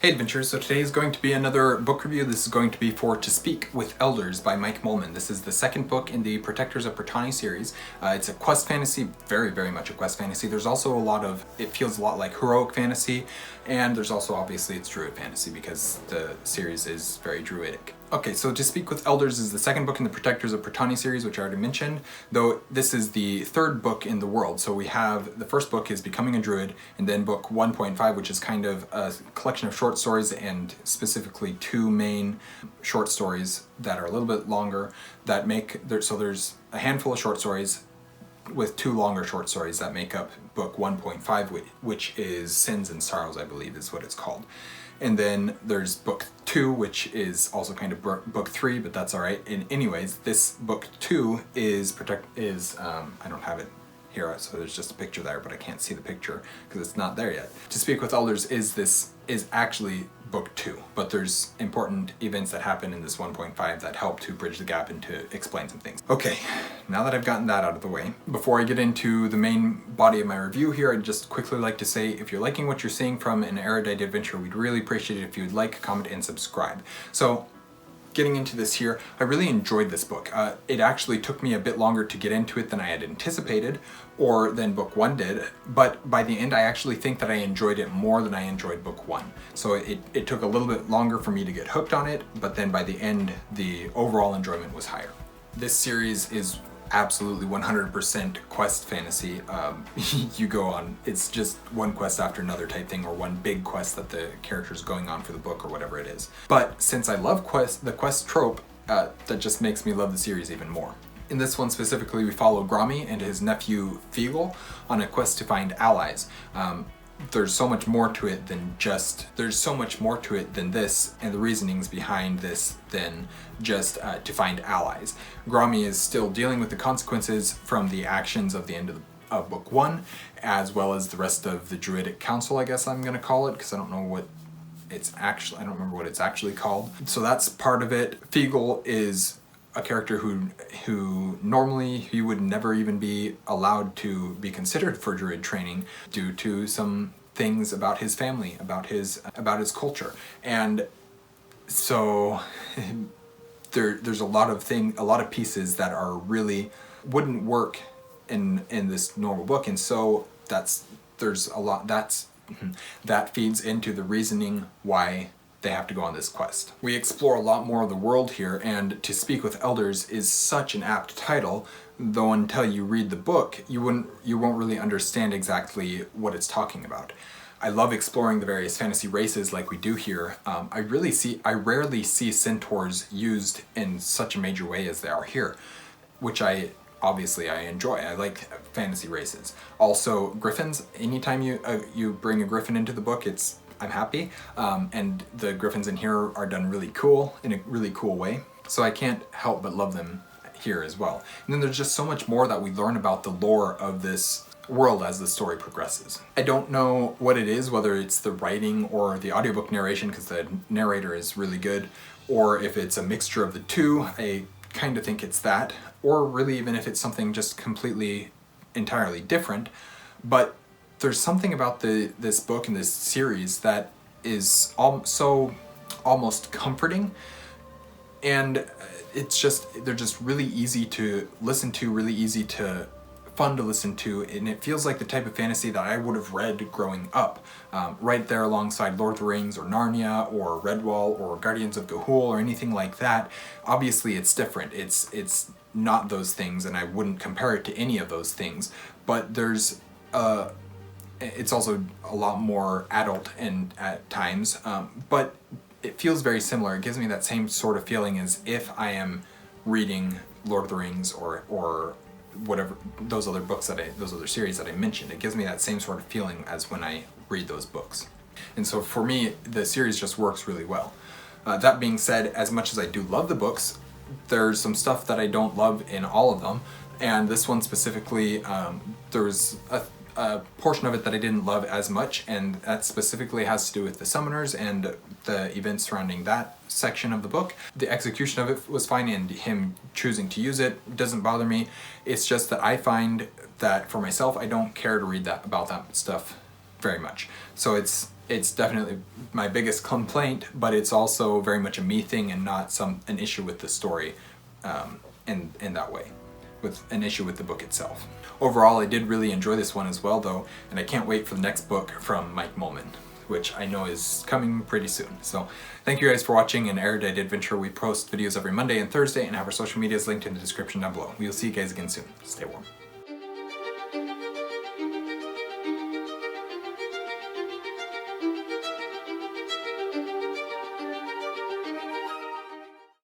Hey adventurers, so today is going to be another book review. This is going to be for To Speak with Elders by Mike Mollman. This is the second book in the Protectors of Pretanni series. It's a quest fantasy, very much a quest fantasy. There's also a lot of, it feels a lot like heroic fantasy, and there's also obviously it's druid fantasy because the series is very druidic. Okay, so To Speak with Elders is the second book in the Protectors of Pretanni series, which I already mentioned, though this is the third book in the world. So we have, the first book is Becoming a Druid, and then book 1.5, which is kind of a collection of short stories, and specifically two main short stories that are a little bit longer that make, so there's a handful of short stories with two longer short stories that make up book 1.5, which is Sins and Sorrows, I believe is what it's called. And then there's book 2, which is also kind of book 3, but that's all right. And anyways, this book 2 is I don't have it here, so there's just a picture there, but I can't see the picture because it's not there yet. To Speak with Elders is actually book 2, but there's important events that happen in this 1.5 that help to bridge the gap and to explain some things. Okay, now that I've gotten that out of the way, before I get into the main body of my review here, I'd just quickly like to say if you're liking what you're seeing from an Erudite adventure, we'd really appreciate it if you'd like, comment, and subscribe. So, getting into this here, I really enjoyed this book. It actually took me a bit longer to get into it than I had anticipated, or than book 1 did, but by the end I actually think that I enjoyed it more than I enjoyed book 1. So it took a little bit longer for me to get hooked on it, but then by the end, the overall enjoyment was higher. This series is absolutely 100% quest fantasy. You go on, it's just one quest after another type thing, or one big quest that the character's going on for the book or whatever it is. But since I love the quest trope, that just makes me love the series even more. In this one specifically, we follow Grommy and his nephew Fiegel on a quest to find allies. There's so much more to it than this, and the reasonings behind this than just to find allies. Grommy is still dealing with the consequences from the actions of the end of book 1, as well as the rest of the Druidic Council, I guess I'm gonna call it, because I don't know what I don't remember what it's actually called. So that's part of it. Fiegel is a character who normally he would never even be allowed to be considered for druid training due to some things about his family, about his culture. And so there's a lot of pieces that are really wouldn't work in this normal book, and so there's a lot that feeds into the reasoning why they have to go on this quest. We explore a lot more of the world here, and To Speak with Elders is such an apt title, though until you read the book, you won't really understand exactly what it's talking about. I love exploring the various fantasy races like we do here. I rarely see centaurs used in such a major way as they are here, which obviously I enjoy. I like fantasy races. Also, griffins, anytime you bring a griffin into the book, I'm happy, and the griffins in here are done really cool, in a really cool way, so I can't help but love them here as well. And then there's just so much more that we learn about the lore of this world as the story progresses. I don't know what it is, whether it's the writing or the audiobook narration, because the narrator is really good, or if it's a mixture of the two. I kind of think it's that, or really even if it's something just completely, entirely different, but there's something about this book and this series that is so almost comforting, and they're just really easy to listen to, fun to listen to, and it feels like the type of fantasy that I would have read growing up, right there alongside Lord of the Rings or Narnia or Redwall or Guardians of Ga'Hoole or anything like that. Obviously it's different, it's not those things, and I wouldn't compare it to any of those things, but it's also a lot more adult at times, but it feels very similar. It gives me that same sort of feeling as if I am reading Lord of the Rings or whatever those other series that I mentioned. It gives me that same sort of feeling as when I read those books. And so for me, the series just works really well. That being said, as much as I do love the books, there's some stuff that I don't love in all of them, and this one specifically, there's a portion of it that I didn't love as much, and that specifically has to do with the summoners and the events surrounding that section of the book. The execution of it was fine, and him choosing to use it doesn't bother me. It's just that I find that for myself, I don't care to read about that stuff very much. So it's it's definitely my biggest complaint, but it's also very much a me thing and not an issue with the story in that way, with an issue with the book itself. Overall, I did really enjoy this one as well though, and I can't wait for the next book from Mike Mollman, which I know is coming pretty soon. So thank you guys for watching. In Erudite Adventure, we post videos every Monday and Thursday and have our social medias linked in the description down below. We will see you guys again soon. Stay warm.